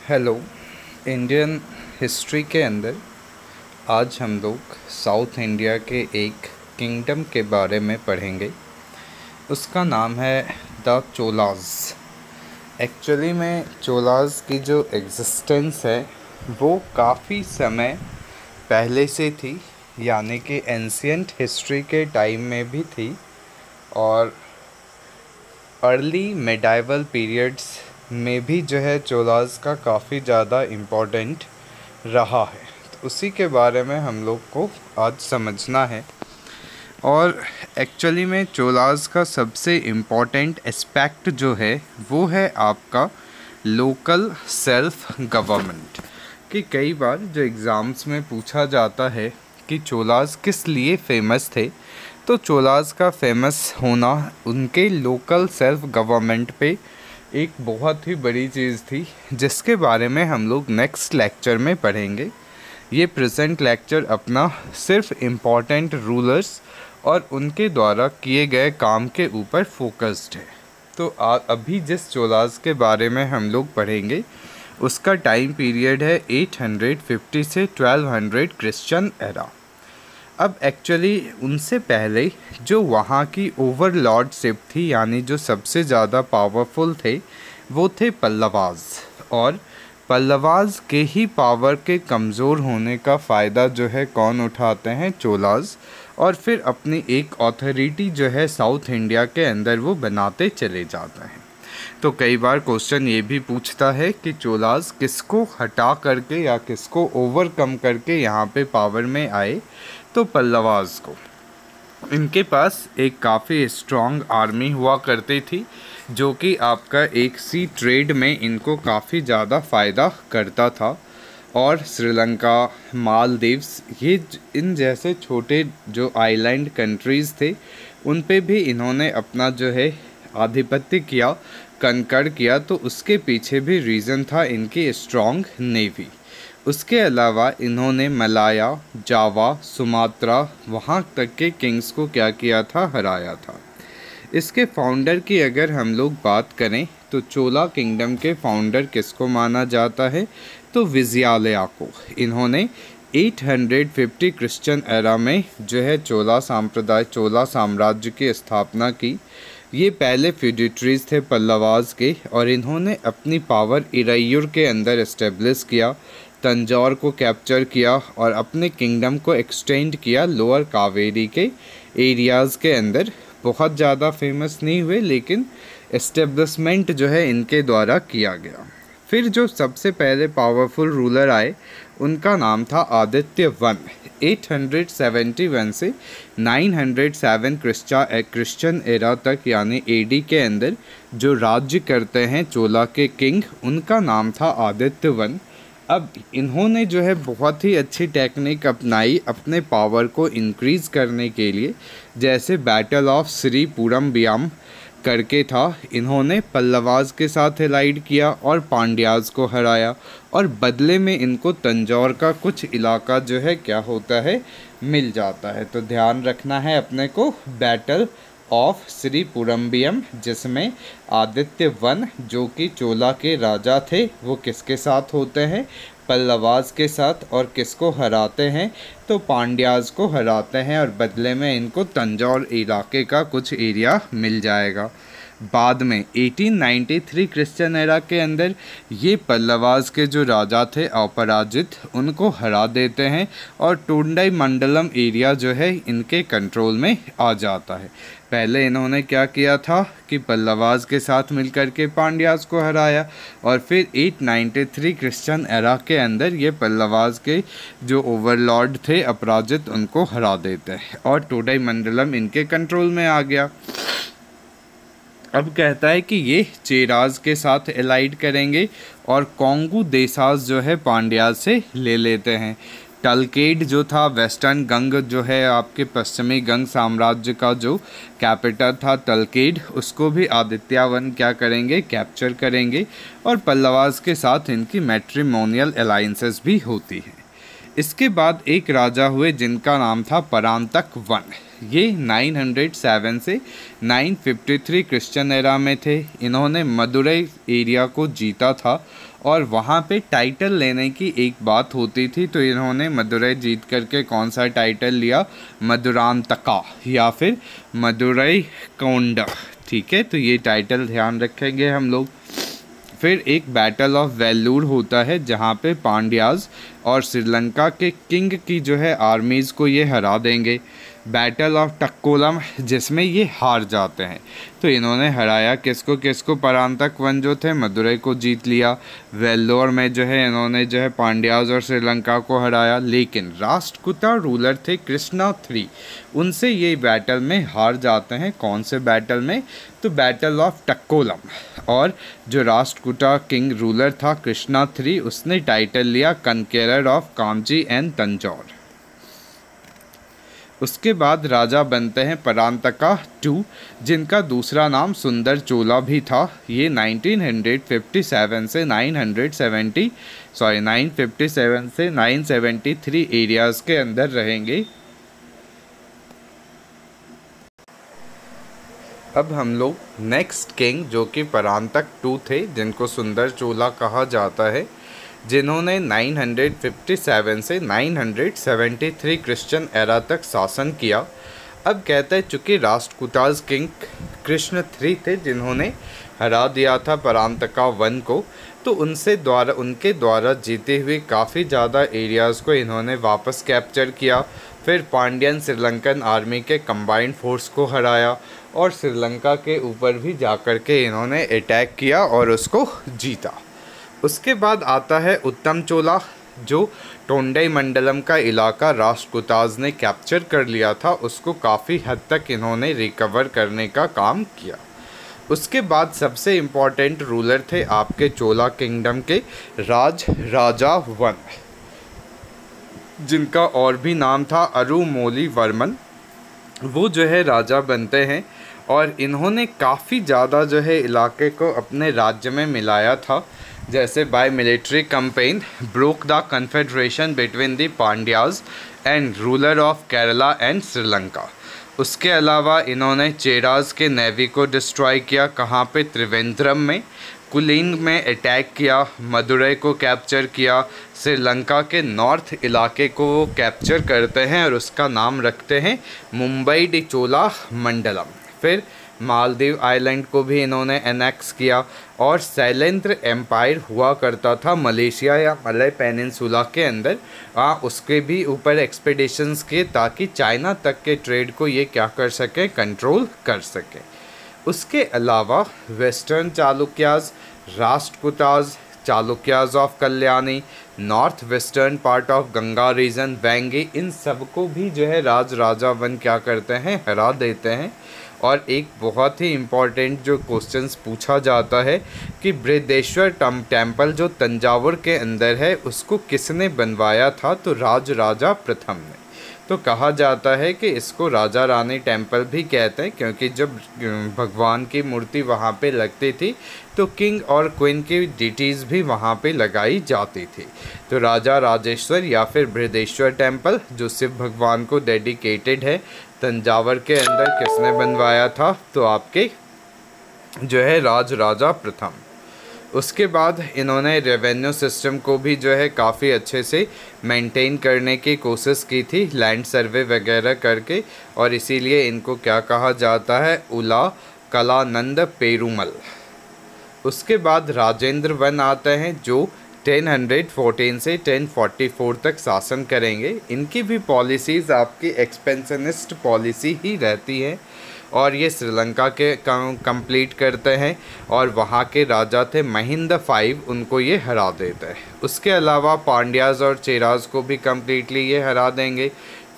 Hello. Indian history के अंदर आज हम लोग साउथ इंडिया के एक किंगडम के बारे में पढ़ेंगे। उसका नाम है द चोलाज़। एक्चुअली में चोलाज़ की जो एग्जिस्टेंस है वो काफ़ी समय पहले से थी, यानी कि एंशियंट हिस्ट्री के टाइम में भी थी और अर्ली मेडाइवल पीरियड्स में भी जो है चोलाज़ का काफ़ी ज़्यादा इम्पोर्टेंट रहा है। तो उसी के बारे में हम लोग को आज समझना है। और एक्चुअली में चोलाज़ का सबसे इम्पोर्टेंट एस्पेक्ट जो है वो है आपका लोकल सेल्फ गवर्नमेंट। कि कई बार जो एग्ज़ाम्स में पूछा जाता है कि चोलाज़ किस लिए फेमस थे, तो चोलाज़ का फेमस होना उनके लोकल सेल्फ गवर्नमेंट पे एक बहुत ही बड़ी चीज़ थी, जिसके बारे में हम लोग नेक्स्ट लेक्चर में पढ़ेंगे। ये प्रेजेंट लेक्चर अपना सिर्फ इम्पॉर्टेंट रूलर्स और उनके द्वारा किए गए काम के ऊपर फोकस्ड है। तो अभी जिस चोलाज़ के बारे में हम लोग पढ़ेंगे उसका टाइम पीरियड है 850 से 1200 क्रिश्चियन एरा। अब एक्चुअली उनसे पहले जो वहाँ की ओवरलॉर्डशिप थी, यानी जो सबसे ज़्यादा पावरफुल थे, वो थे पल्लवाज। और पल्लवाज के ही पावर के कमज़ोर होने का फ़ायदा जो है कौन उठाते हैं? चोलाज़। और फिर अपनी एक अथॉरिटी जो है साउथ इंडिया के अंदर वो बनाते चले जाते हैं। तो कई बार क्वेश्चन ये भी पूछता है कि चोलाज़ किसको हटा करके या किसको ओवरकम करके यहाँ पे पावर में आए? तो पल्लवाज को। इनके पास एक काफ़ी स्ट्रॉन्ग आर्मी हुआ करती थी, जो कि आपका एक सी ट्रेड में इनको काफ़ी ज़्यादा फ़ायदा करता था। और श्रीलंका, मालदीव्स, ये इन जैसे छोटे जो आइलैंड कंट्रीज़ थे उन पे भी इन्होंने अपना जो है आधिपत्य किया, कनकर किया। तो उसके पीछे भी रीज़न था इनकी स्ट्रॉन्ग नेवी। उसके अलावा इन्होंने मलाया, जावा, सुमात्रा, वहाँ तक के किंग्स को क्या किया था? हराया था। इसके फाउंडर की अगर हम लोग बात करें तो चोला किंगडम के फाउंडर किसको माना जाता है? तो विजयालया को। इन्होंने 850 क्रिश्चियन एरा में जो है चोला साम्राज्य की स्थापना की। ये पहले फ्यूडिटरीज थे पल्लवाज के, और इन्होंने अपनी पावर इरैयूर के अंदर इस्टेब्लिश किया, तंजौर को कैप्चर किया और अपने किंगडम को एक्सटेंड किया लोअर कावेरी के एरियाज़ के अंदर। बहुत ज़्यादा फेमस नहीं हुए, लेकिन एस्टेब्लिशमेंट जो है इनके द्वारा किया गया। फिर जो सबसे पहले पावरफुल रूलर आए उनका नाम था आदित्य वन। 871 से 907 क्रिश्चियन एरा तक, यानी एडी के अंदर जो राज्य करते हैं चोला के किंग, उनका नाम था आदित्य वन। अब इन्होंने जो है बहुत ही अच्छी टेक्निक अपनाई अपने पावर को इंक्रीज़ करने के लिए। जैसे बैटल ऑफ श्री पूरम्बियाम करके था, इन्होंने पल्लवाज के साथ एलाइड किया और पांड्याज को हराया, और बदले में इनको तंजौर का कुछ इलाका जो है क्या होता है? मिल जाता है। तो ध्यान रखना है अपने को, बैटल ऑफ श्री पूरम्बियम, जिसमें आदित्य वन जो कि चोला के राजा थे वो किसके साथ होते हैं? पल्लवाज के साथ। और किसको हराते हैं? तो पांड्याज को हराते हैं, और बदले में इनको तंजौर इलाके का कुछ एरिया मिल जाएगा। बाद में 1893 क्रिश्चियन एरा के अंदर ये पल्लवाज के जो राजा थे अपराजित, उनको हरा देते हैं और टोंडई मंडलम एरिया जो है इनके कंट्रोल में आ जाता है। पहले इन्होंने क्या किया था कि पल्लवाज के साथ मिलकर के पांड्याज को हराया, और फिर 893 क्रिश्चियन एरा के अंदर ये पल्लवाज के जो ओवरलॉर्ड थे अपराजित, उनको हरा देते हैं और टोंडई मंडलम इनके कंट्रोल में आ गया। अब कहता है कि ये चेराज के साथ एलाइड करेंगे और कोंगू देसाज जो है पांड्याज से ले लेते हैं। टलकेड जो था वेस्टर्न गंग जो है आपके पश्चिमी गंग साम्राज्य का जो कैपिटल था टलकेड, उसको भी आदित्यावन क्या करेंगे? कैप्चर करेंगे। और पल्लवाज के साथ इनकी मैट्रिमोनियल अलाइंसेस भी होती हैं। इसके बाद एक राजा हुए जिनका नाम था परांतक वन। ये 907 से 953 क्रिश्चियन एरा में थे। इन्होंने मदुरई एरिया को जीता था और वहाँ पे टाइटल लेने की एक बात होती थी, तो इन्होंने मदुरई जीत करके कौन सा टाइटल लिया, मदुरांतका या फिर मदुरई कोंडा। ठीक है, तो ये टाइटल ध्यान रखेंगे हम लोग। फिर एक बैटल ऑफ वेल्लूर होता है जहाँ पे पांड्याज और श्रीलंका के किंग की जो है आर्मीज़ को ये हरा देंगे। बैटल ऑफ टक्कोलम जिसमें ये हार जाते हैं। तो इन्होंने हराया किसको किसको, परांतक वन जो थे मदुरई को जीत लिया। वेल्लोर में जो है इन्होंने जो है पांड्याज और श्रीलंका को हराया, लेकिन राष्ट्रकूटा रूलर थे कृष्णा III, उनसे ये बैटल में हार जाते हैं। कौन से बैटल में, तो बैटल ऑफ टक्कोलम। और जो राष्ट्रकूटा किंग रूलर था कृष्णा III, उसने टाइटल लिया कनकेरर ऑफ कामजी एंड तंजौर। उसके बाद राजा बनते हैं परांतका II, जिनका दूसरा नाम सुंदर चोला भी था। ये 957 से 973 एरियाज़ के अंदर रहेंगे। अब हम लोग नेक्स्ट किंग जो कि परांतक II थे, जिनको सुंदर चोला कहा जाता है, जिन्होंने 957 से 973 क्रिश्चियन एरा तक शासन किया। अब कहते हैं चूँकि राष्ट्रकूटाज किंग कृष्ण III थे जिन्होंने हरा दिया था परांतका वन को, तो उनके द्वारा जीते हुए काफ़ी ज़्यादा एरियाज़ को इन्होंने वापस कैप्चर किया। फिर पांड्यन श्रीलंकन आर्मी के कंबाइंड फोर्स को हराया और श्रीलंका के ऊपर भी जाकर के इन्होंने अटैक किया और उसको जीता। उसके बाद आता है उत्तम चोला, जो टोंडई मंडलम का इलाका राष्ट्रकूटाज ने कैप्चर कर लिया था, उसको काफ़ी हद तक इन्होंने रिकवर करने का काम किया। उसके बाद सबसे इम्पॉर्टेंट रूलर थे आपके चोला किंगडम के राजा वन, जिनका और भी नाम था अरुमोली वर्मन। वो जो है राजा बनते हैं और इन्होंने काफ़ी ज़्यादा जो है इलाके को अपने राज्य में मिलाया था। जैसे by military campaign broke the confederation between the Pandyas and ruler of Kerala and Sri Lanka. उसके अलावा इन्होंने चेराज के नेवी को डिस्ट्रॉय किया, कहाँ पे, त्रिवेंद्रम में। कुलीन में अटैक किया, मदुरई को कैप्चर किया, श्रीलंका के नॉर्थ इलाके को वो कैप्चर करते हैं और उसका नाम रखते हैं मुंबई डी चोला मंडलम। फिर मालदीव आइलैंड को भी इन्होंने एनेक्स किया और शैलेंद्र एम्पायर हुआ करता था मलेशिया या मलय पेनिनसुला के अंदर। उसके भी ऊपर एक्सपेडिशंस किए ताकि चाइना तक के ट्रेड को ये क्या कर सके, कंट्रोल कर सके। उसके अलावा western Chalukyas, Rashtrakutas, Chalukyas of Kalyani, north western part of Ganga region, Vengi, इन सबको भी जो है राजा वन क्या करते हैं, हरा देते हैं। और एक बहुत ही इम्पॉर्टेंट जो क्वेश्चंस पूछा जाता है कि बृहदेश्वर टेम्पल जो तंजावुर के अंदर है उसको किसने बनवाया था, तो राजा प्रथम ने। तो कहा जाता है कि इसको राजा रानी टेम्पल भी कहते हैं, क्योंकि जब भगवान की मूर्ति वहाँ पे लगती थी तो किंग और क्वीन की डिटीज़ भी वहाँ पे लगाई जाती थी। तो राजा राजेश्वर या फिर बृहदेश्वर टेम्पल जो शिव भगवान को डेडिकेटेड है, तंजावर के अंदर किसने बनवाया था, तो आपके जो है राजा प्रथम। उसके बाद इन्होंने रेवेन्यू सिस्टम को भी जो है काफ़ी अच्छे से मेंटेन करने की कोशिश की थी, लैंड सर्वे वगैरह करके, और इसीलिए इनको क्या कहा जाता है, उला कलानंद पेरुमल। उसके बाद राजेंद्र वन आते हैं जो 1014 से 1044 तक शासन करेंगे। इनकी भी पॉलिसीज़ आपकी एक्सपेंशनिस्ट पॉलिसी ही रहती है और ये श्रीलंका के कंप्लीट करते हैं और वहाँ के राजा थे महिंद V, उनको ये हरा देते हैं। उसके अलावा पांड्याज और चेराज को भी कम्प्लीटली ये हरा देंगे।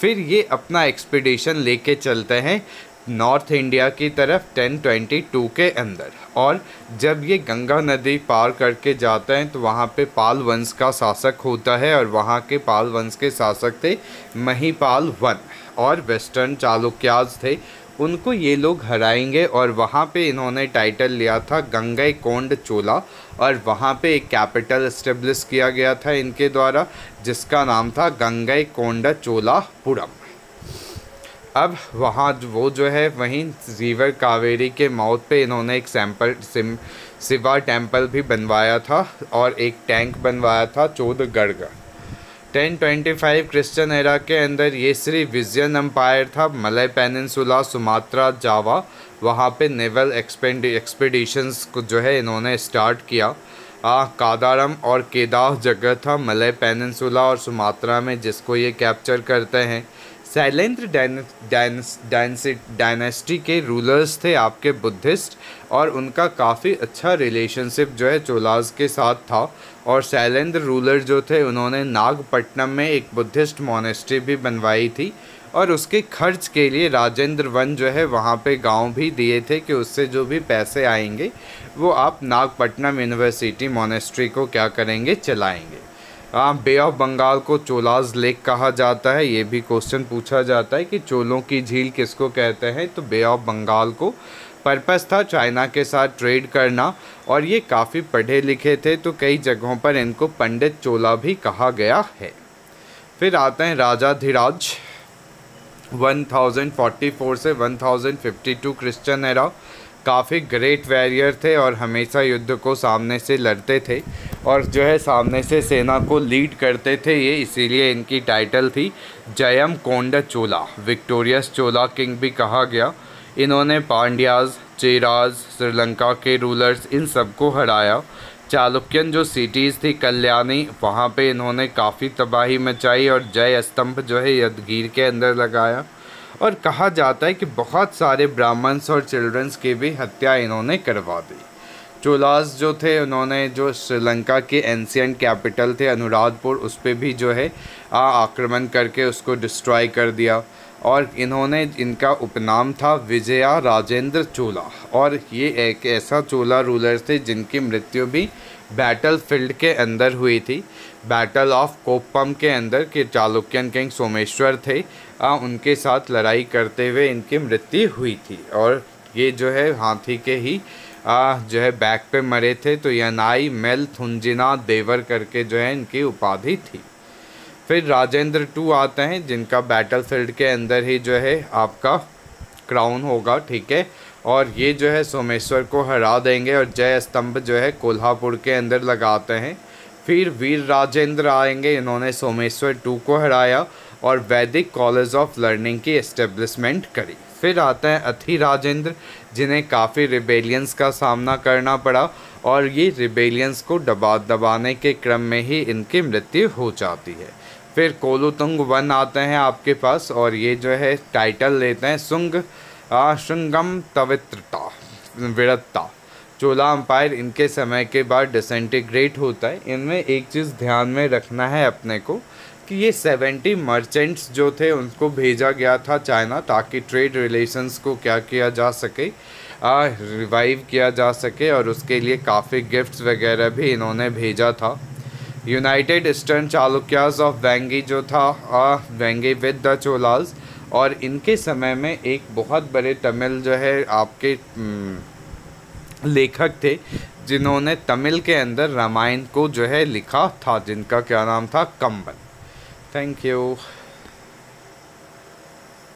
फिर ये अपना एक्सपीडिशन लेके चलते हैं नॉर्थ इंडिया की तरफ 1022 के अंदर, और जब ये गंगा नदी पार करके जाते हैं तो वहाँ पे पाल वंश का शासक होता है और वहाँ के पाल वंश के शासक थे महिपाल वन, और वेस्टर्न चालुक्याज थे, उनको ये लोग हराएंगे। और वहाँ पे इन्होंने टाइटल लिया था गंगईकोंड चोला, और वहाँ पे एक कैपिटल इस्टेब्लिश किया गया था इनके द्वारा जिसका नाम था गंगईकोंड चोलापुरम। अब वहाँ वो जो है वहीं रिवर कावेरी के माउथ पे इन्होंने एक शिवा टेम्पल भी बनवाया था और एक टैंक बनवाया था चोदगढ़ का। 1025 क्रिश्चियन एरा के अंदर ये श्री विजयन एम्पायर था, मलय पेनिनसुला, सुमात्रा, जावा, वहाँ पे नेवल एक्सपेडिशंस को जो है इन्होंने स्टार्ट किया। कादारम और केदाह जगह था मलय पेनिनसुला और सुमात्रा में, जिसको ये कैप्चर करते हैं। शैलेंद्र डायनेस्टी के रूलर्स थे आपके बुद्धिस्ट, और उनका काफ़ी अच्छा रिलेशनशिप जो है चोलास के साथ था। और शैलेंद्र रूलर जो थे उन्होंने नागपट्टनम में एक बुद्धिस्ट मोनेस्ट्री भी बनवाई थी, और उसके खर्च के लिए राजेंद्र वन जो है वहाँ पे गांव भी दिए थे कि उससे जो भी पैसे आएंगे वो आप नागपट्टनम यूनिवर्सिटी मोनेस्ट्री को क्या करेंगे, चलाएंगे। बे ऑफ बंगाल को चोलाज लेक कहा जाता है। ये भी क्वेश्चन पूछा जाता है कि चोलों की झील किसको कहते हैं, तो बे ऑफ बंगाल को। पर्पस था चाइना के साथ ट्रेड करना, और ये काफ़ी पढ़े लिखे थे तो कई जगहों पर इनको पंडित चोला भी कहा गया है। फिर आते हैं राजाधिराज। 1044 से 1052 क्रिश्चियन एरा। काफ़ी ग्रेट वॉरियर थे और हमेशा युद्ध को सामने से लड़ते थे और जो है सामने से सेना को लीड करते थे ये, इसीलिए इनकी टाइटल थी जयम कोंड चोला, विक्टोरियस चोला किंग भी कहा गया। इन्होंने पांड्याज, चेराज, श्रीलंका के रूलर्स, इन सबको हराया। चालुक्यन जो सिटीज़ थी कल्याणी, वहाँ पे इन्होंने काफ़ी तबाही मचाई और जय स्तंभ जो है यदगीर के अंदर लगाया। और कहा जाता है कि बहुत सारे ब्राह्मण्स और चिल्ड्रंस की भी हत्या इन्होंने करवा दी। चोलास जो थे उन्होंने जो श्रीलंका के एंशियंट कैपिटल थे अनुराधपुर, उस पर भी जो है आक्रमण करके उसको डिस्ट्रॉय कर दिया। और इन्होंने, इनका उपनाम था विजया राजेंद्र चोला, और ये एक ऐसा चोला रूलर थे जिनकी मृत्यु भी बैटल फील्ड के अंदर हुई थी, बैटल ऑफ कोप्पम के अंदर, के चालुक्यन किंग सोमेश्वर थे, उनके साथ लड़ाई करते हुए इनकी मृत्यु हुई थी। और ये जो है हाथी के ही जो है बैक पे मरे थे, तो यनाई मेल थुंजिना देवर करके जो है इनकी उपाधि थी। फिर राजेंद्र टू आते हैं जिनका बैटल फील्ड के अंदर ही जो है आपका क्राउन होगा, ठीक है। और ये जो है सोमेश्वर को हरा देंगे और जय स्तंभ जो है कोल्हापुर के अंदर लगाते हैं। फिर वीर राजेंद्र आएंगे, इन्होंने सोमेश्वर टू को हराया और वैदिक कॉलेज ऑफ लर्निंग की एस्टेब्लिशमेंट करी। फिर आते हैं अथी राजेंद्र, जिन्हें काफ़ी रिबेलियंस का सामना करना पड़ा और ये रिबेलियंस को दबाने के क्रम में ही इनकी मृत्यु हो जाती है। फिर कोलुतुंग वन आते हैं आपके पास और ये जो है टाइटल लेते हैं शुंगम तवित्रता वीरता। चोला अम्पायर इनके समय के बाद डिसइंटीग्रेट होता है। इनमें एक चीज़ ध्यान में रखना है अपने को कि ये 70 मर्चेंट्स जो थे उनको भेजा गया था चाइना, ताकि ट्रेड रिलेशंस को क्या किया जा सके, रिवाइव किया जा सके, और उसके लिए काफ़ी गिफ्ट्स वगैरह भी इन्होंने भेजा था। United eastern Chalukyas of Vengi जो था वेंगी विद द चोलास, और इनके समय में एक बहुत बड़े तमिल जो है आपके लेखक थे जिन्होंने तमिल के अंदर रामायण को जो है लिखा था, जिनका क्या नाम था, कंबन। Thank you.